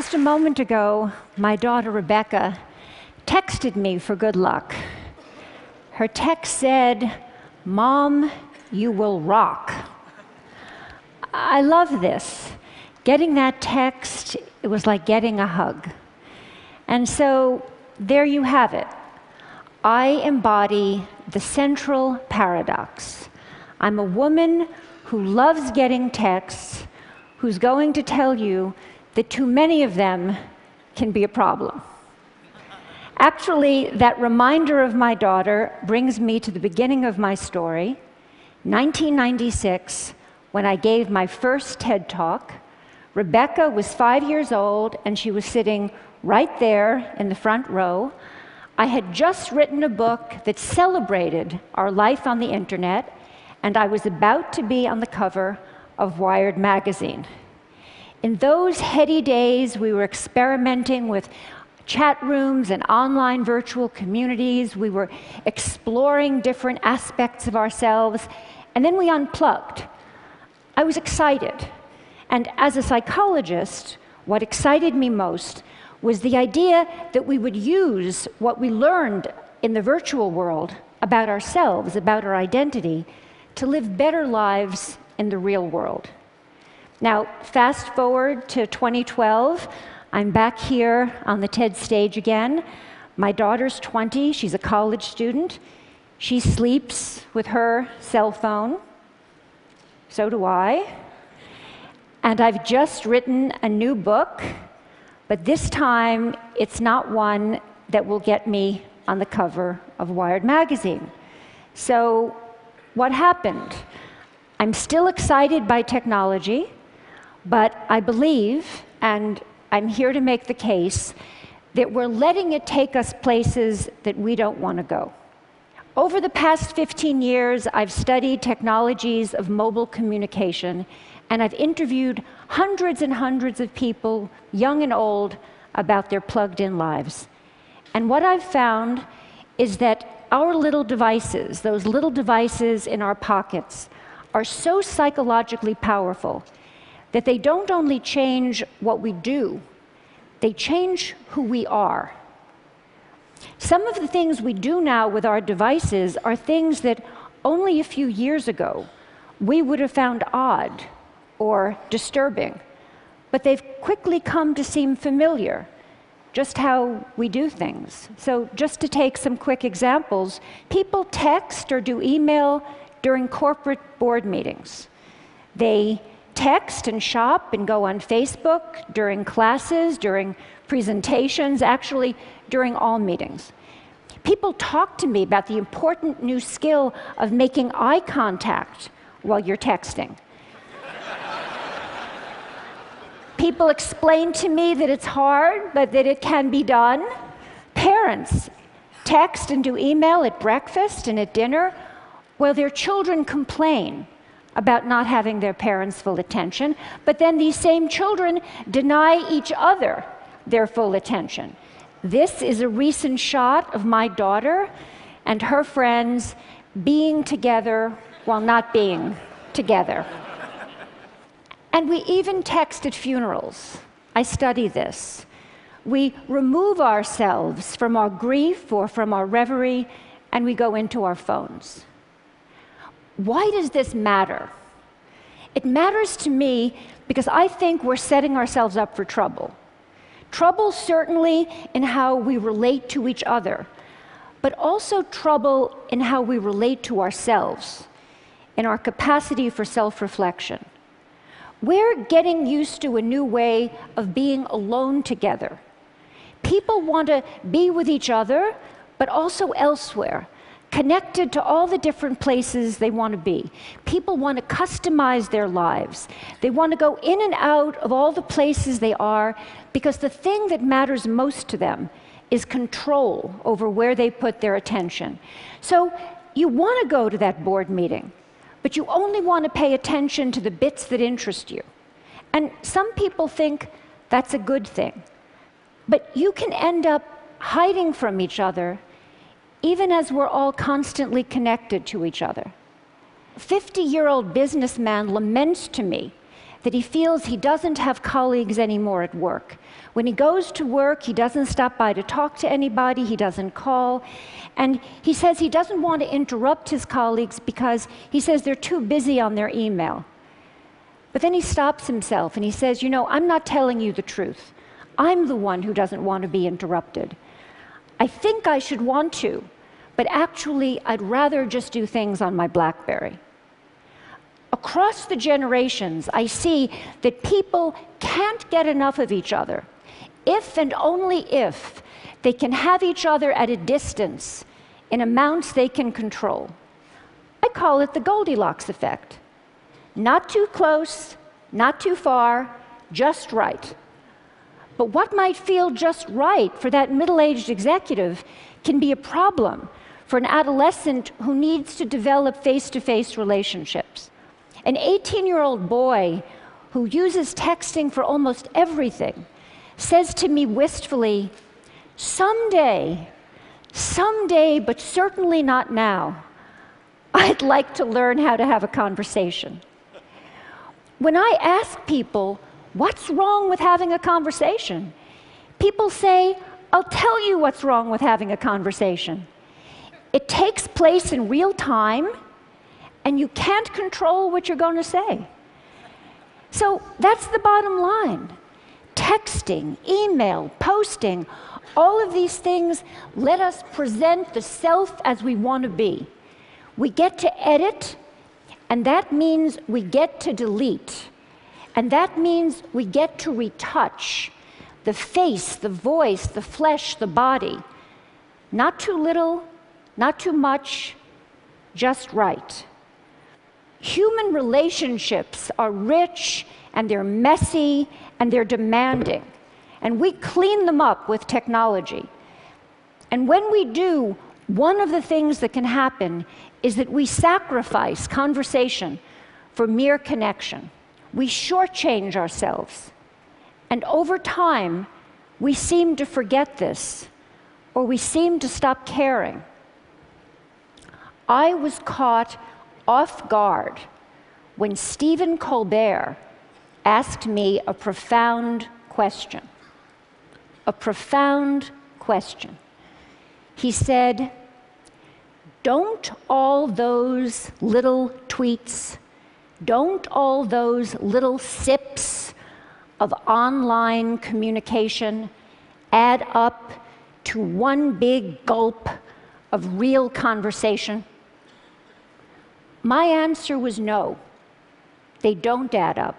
Just a moment ago, my daughter Rebecca texted me for good luck. Her text said, "Mom, you will rock." I love this. Getting that text, it was like getting a hug. And so there you have it. I embody the central paradox. I'm a woman who loves getting texts, who's going to tell you that too many of them can be a problem. Actually, that reminder of my daughter brings me to the beginning of my story. 1996, when I gave my first TED Talk, Rebecca was 5 years old, and she was sitting right there in the front row. I had just written a book that celebrated our life on the internet, and I was about to be on the cover of Wired magazine. In those heady days, we were experimenting with chat rooms and online virtual communities. We were exploring different aspects of ourselves, and then we unplugged. I was excited. And as a psychologist, what excited me most was the idea that we would use what we learned in the virtual world about ourselves, about our identity, to live better lives in the real world. Now, fast forward to 2012, I'm back here on the TED stage again. My daughter's 20, she's a college student. She sleeps with her cell phone. So do I. And I've just written a new book, but this time it's not one that will get me on the cover of Wired magazine. So what happened? I'm still excited by technology, but I believe, and I'm here to make the case, that we're letting it take us places that we don't want to go. Over the past 15 years, I've studied technologies of mobile communication, and I've interviewed hundreds and hundreds of people, young and old, about their plugged-in lives. And what I've found is that our little devices, those little devices in our pockets, are so psychologically powerful that they don't only change what we do, they change who we are. Some of the things we do now with our devices are things that only a few years ago we would have found odd or disturbing, but they've quickly come to seem familiar, just how we do things. So just to take some quick examples, people text or do email during corporate board meetings. They text and shop and go on Facebook during classes, during presentations, actually during all meetings. People talk to me about the important new skill of making eye contact while you're texting. People explain to me that it's hard, but that it can be done. Parents text and do email at breakfast and at dinner, while their children complain about not having their parents' full attention, but then these same children deny each other their full attention. This is a recent shot of my daughter and her friends being together while not being together. And we even text at funerals. I study this. We remove ourselves from our grief or from our reverie, and we go into our phones. Why does this matter? It matters to me because I think we're setting ourselves up for trouble. Trouble certainly in how we relate to each other, but also trouble in how we relate to ourselves, in our capacity for self-reflection. We're getting used to a new way of being alone together. People want to be with each other, but also elsewhere, connected to all the different places they want to be. People want to customize their lives. They want to go in and out of all the places they are because the thing that matters most to them is control over where they put their attention. So you want to go to that board meeting, but you only want to pay attention to the bits that interest you. And some people think that's a good thing. But you can end up hiding from each other even as we're all constantly connected to each other. A 50-year-old businessman laments to me that he feels he doesn't have colleagues anymore at work. When he goes to work, he doesn't stop by to talk to anybody, he doesn't call, and he says he doesn't want to interrupt his colleagues because he says they're too busy on their email. But then he stops himself and he says, you know, I'm not telling you the truth. I'm the one who doesn't want to be interrupted. I think I should want to, but actually I'd rather just do things on my BlackBerry. Across the generations, I see that people can't get enough of each other if and only if they can have each other at a distance in amounts they can control. I call it the Goldilocks effect. Not too close, not too far, just right. But what might feel just right for that middle-aged executive can be a problem for an adolescent who needs to develop face-to-face relationships. An 18-year-old boy who uses texting for almost everything says to me wistfully, someday, but certainly not now, I'd like to learn how to have a conversation. When I ask people, what's wrong with having a conversation? People say, I'll tell you what's wrong with having a conversation. It takes place in real time, and you can't control what you're going to say. So that's the bottom line. Texting, email, posting, all of these things let us present the self as we want to be. We get to edit, and that means we get to delete. And that means we get to retouch the face, the voice, the flesh, the body. Not too little, not too much, just right. Human relationships are rich, and they're messy, and they're demanding. And we clean them up with technology. And when we do, one of the things that can happen is that we sacrifice conversation for mere connection. We shortchange ourselves. And over time, we seem to forget this, or we seem to stop caring. I was caught off guard when Stephen Colbert asked me a profound question. A profound question. He said, don't all those little tweets, don't all those little sips of online communication add up to one big gulp of real conversation? My answer was no, they don't add up.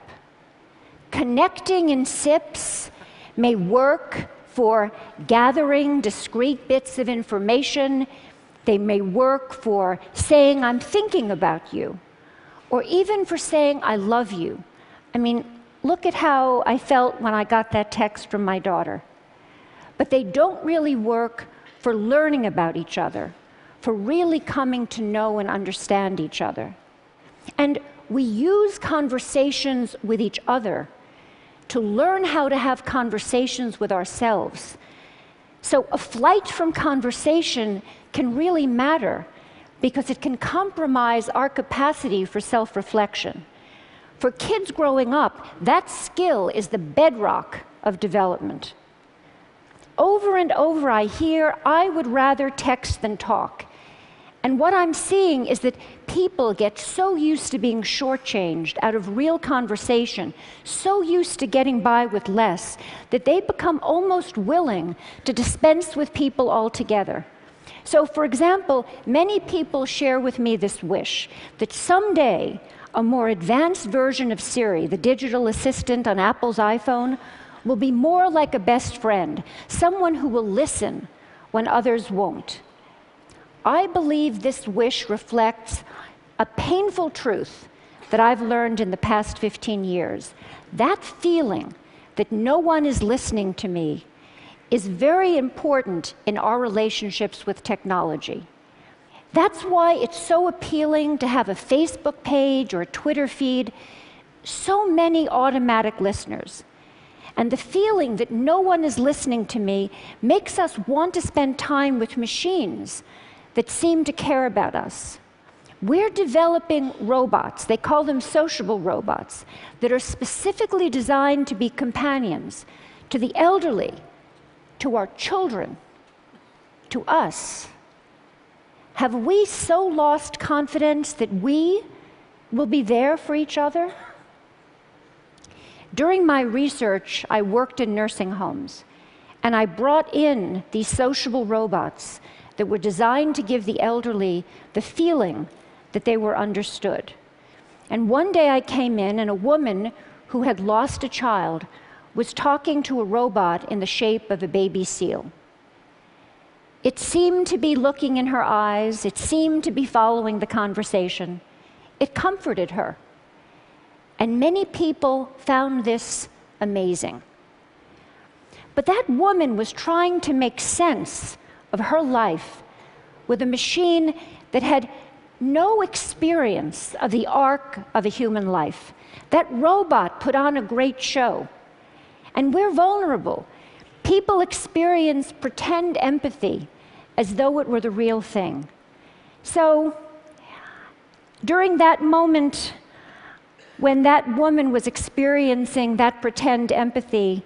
Connecting in sips may work for gathering discrete bits of information. They may work for saying, I'm thinking about you, or even for saying, I love you. I mean, look at how I felt when I got that text from my daughter. But they don't really work for learning about each other, for really coming to know and understand each other. And we use conversations with each other to learn how to have conversations with ourselves. So a flight from conversation can really matter because it can compromise our capacity for self-reflection. For kids growing up, that skill is the bedrock of development. Over and over I hear, I would rather text than talk. And what I'm seeing is that people get so used to being shortchanged out of real conversation, so used to getting by with less, that they become almost willing to dispense with people altogether. So, for example, many people share with me this wish that someday a more advanced version of Siri, the digital assistant on Apple's iPhone, will be more like a best friend, someone who will listen when others won't. I believe this wish reflects a painful truth that I've learned in the past 15 years. That feeling that no one is listening to me is very important in our relationships with technology. That's why it's so appealing to have a Facebook page or a Twitter feed, so many automatic listeners. And the feeling that no one is listening to me makes us want to spend time with machines that seem to care about us. We're developing robots, they call them sociable robots, that are specifically designed to be companions to the elderly, to our children, to us. Have we so lost confidence that we will be there for each other? During my research, I worked in nursing homes, and I brought in these sociable robots that were designed to give the elderly the feeling that they were understood. And one day I came in, and a woman who had lost a child was talking to a robot in the shape of a baby seal. It seemed to be looking in her eyes. It seemed to be following the conversation. It comforted her. And many people found this amazing. But that woman was trying to make sense of her life with a machine that had no experience of the arc of a human life. That robot put on a great show. And we're vulnerable. People experience pretend empathy as though it were the real thing. So, during that moment, when that woman was experiencing that pretend empathy,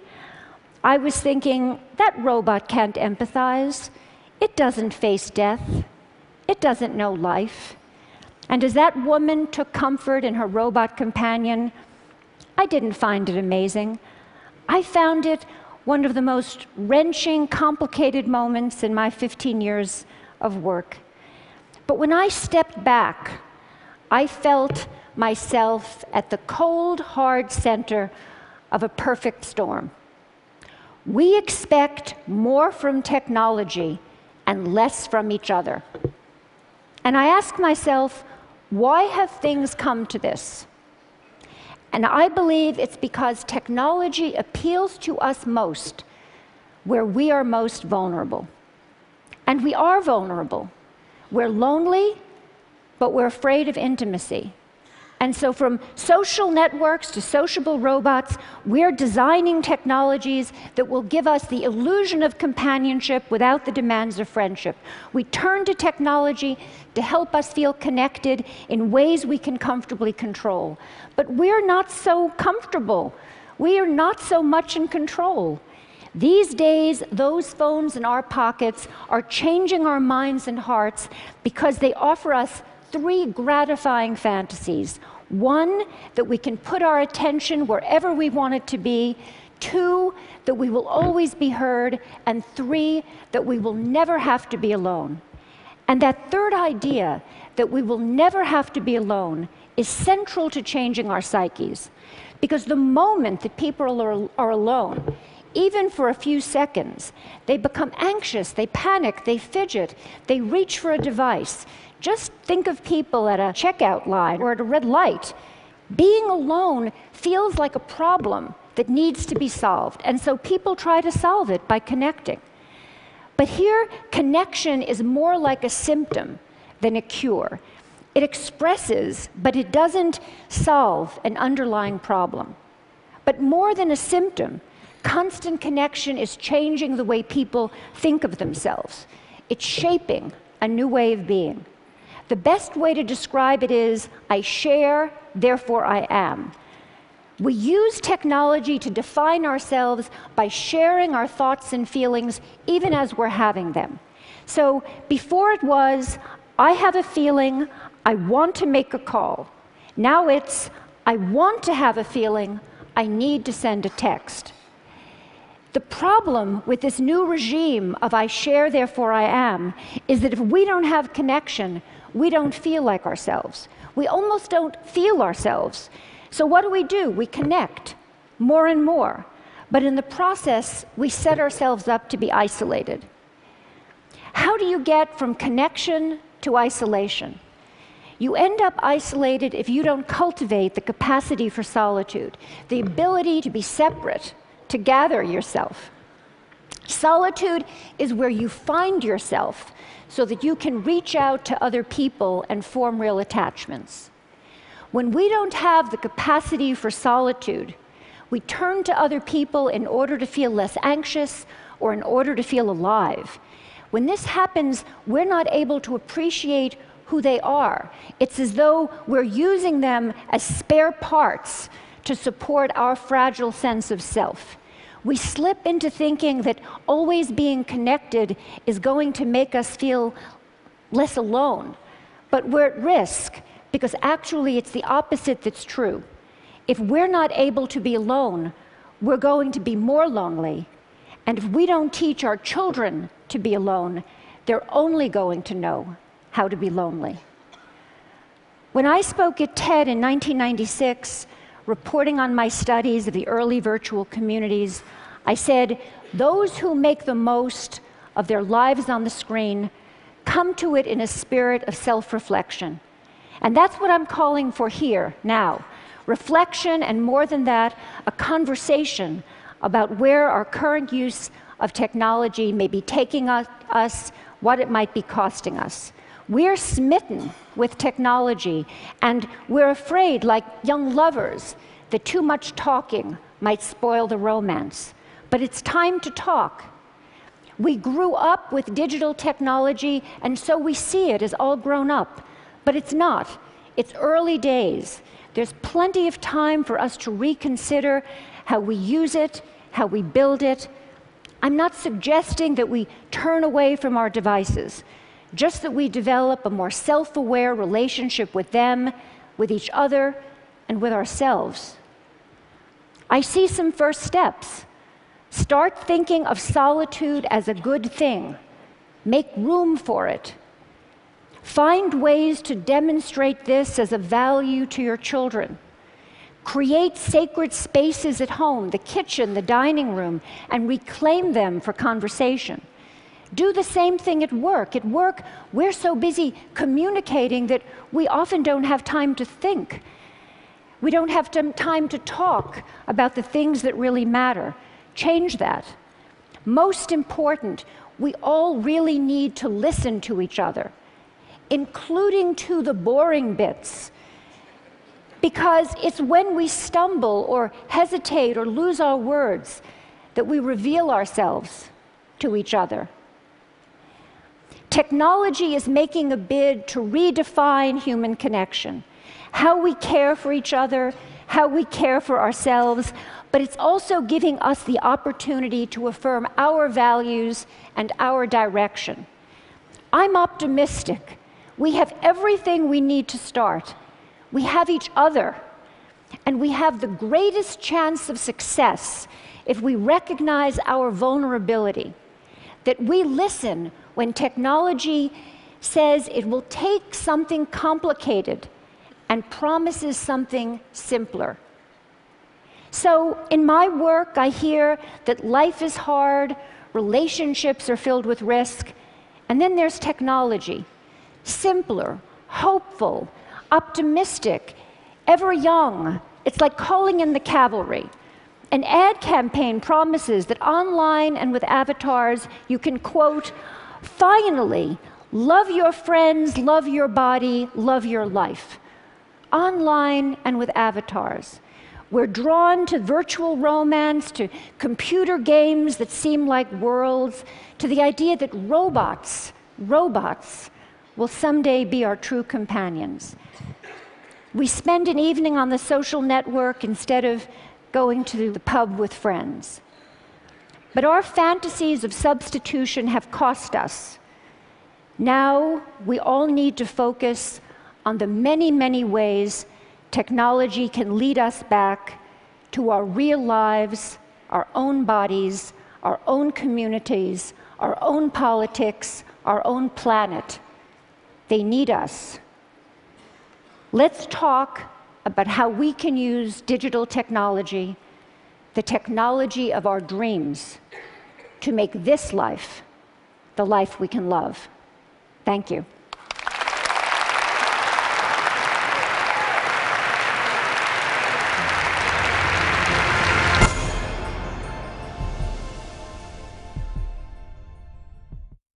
I was thinking, that robot can't empathize. It doesn't face death. It doesn't know life. And as that woman took comfort in her robot companion, I didn't find it amazing. I found it one of the most wrenching, complicated moments in my 15 years of work. But when I stepped back, I felt myself at the cold, hard center of a perfect storm. We expect more from technology and less from each other. And I ask myself, why have things come to this? And I believe it's because technology appeals to us most where we are most vulnerable. And we are vulnerable. We're lonely, but we're afraid of intimacy. And so from social networks to sociable robots, we're designing technologies that will give us the illusion of companionship without the demands of friendship. We turn to technology to help us feel connected in ways we can comfortably control. But we're not so comfortable. We are not so much in control. These days, those phones in our pockets are changing our minds and hearts because they offer us three gratifying fantasies. One, that we can put our attention wherever we want it to be. Two, that we will always be heard. And three, that we will never have to be alone. And that third idea, that we will never have to be alone, is central to changing our psyches. Because the moment that people are alone, even for a few seconds, they become anxious, they panic, they fidget, they reach for a device. Just think of people at a checkout line or at a red light. Being alone feels like a problem that needs to be solved, and so people try to solve it by connecting. But here, connection is more like a symptom than a cure. It expresses, but it doesn't solve an underlying problem. But more than a symptom, constant connection is changing the way people think of themselves. It's shaping a new way of being. The best way to describe it is, I share, therefore I am. We use technology to define ourselves by sharing our thoughts and feelings, even as we're having them. So before it was, I have a feeling, I want to make a call. Now it's, I want to have a feeling, I need to send a text. The problem with this new regime of I share, therefore I am, is that if we don't have connection, we don't feel like ourselves. We almost don't feel ourselves. So what do? We connect more and more. But in the process, we set ourselves up to be isolated. How do you get from connection to isolation? You end up isolated if you don't cultivate the capacity for solitude, the ability to be separate, to gather yourself. Solitude is where you find yourself so that you can reach out to other people and form real attachments. When we don't have the capacity for solitude, we turn to other people in order to feel less anxious or in order to feel alive. When this happens, we're not able to appreciate who they are. It's as though we're using them as spare parts to support our fragile sense of self. We slip into thinking that always being connected is going to make us feel less alone. But we're at risk, because actually it's the opposite that's true. If we're not able to be alone, we're going to be more lonely. And if we don't teach our children to be alone, they're only going to know how to be lonely. When I spoke at TED in 1996, reporting on my studies of the early virtual communities, I said, those who make the most of their lives on the screen come to it in a spirit of self-reflection. And that's what I'm calling for here, now. Reflection, and more than that, a conversation about where our current use of technology may be taking us, what it might be costing us. We're smitten with technology, and we're afraid, like young lovers, that too much talking might spoil the romance. But it's time to talk. We grew up with digital technology, and so we see it as all grown up. But it's not. It's early days. There's plenty of time for us to reconsider how we use it, how we build it. I'm not suggesting that we turn away from our devices, just that we develop a more self-aware relationship with them, with each other, and with ourselves. I see some first steps. Start thinking of solitude as a good thing. Make room for it. Find ways to demonstrate this as a value to your children. Create sacred spaces at home, the kitchen, the dining room, and reclaim them for conversation. Do the same thing at work. At work, we're so busy communicating that we often don't have time to think. We don't have time to talk about the things that really matter. Change that. Most important, we all really need to listen to each other, including to the boring bits, because it's when we stumble or hesitate or lose our words that we reveal ourselves to each other. Technology is making a bid to redefine human connection, how we care for each other, how we care for ourselves, but it's also giving us the opportunity to affirm our values and our direction. I'm optimistic. We have everything we need to start. We have each other, and we have the greatest chance of success if we recognize our vulnerability, that we listen when technology says it will take something complicated and promises something simpler. So in my work, I hear that life is hard, relationships are filled with risk, and then there's technology. Simpler, hopeful, optimistic, ever young. It's like calling in the cavalry. An ad campaign promises that online and with avatars, you can, quote, finally, love your friends, love your body, love your life. Online and with avatars. We're drawn to virtual romance, to computer games that seem like worlds, to the idea that robots will someday be our true companions. We spend an evening on the social network instead of going to the pub with friends. But our fantasies of substitution have cost us. Now we all need to focus on the many, many ways technology can lead us back to our real lives, our own bodies, our own communities, our own politics, our own planet. They need us. Let's talk about how we can use digital technology, the technology of our dreams, to make this life the life we can love. Thank you.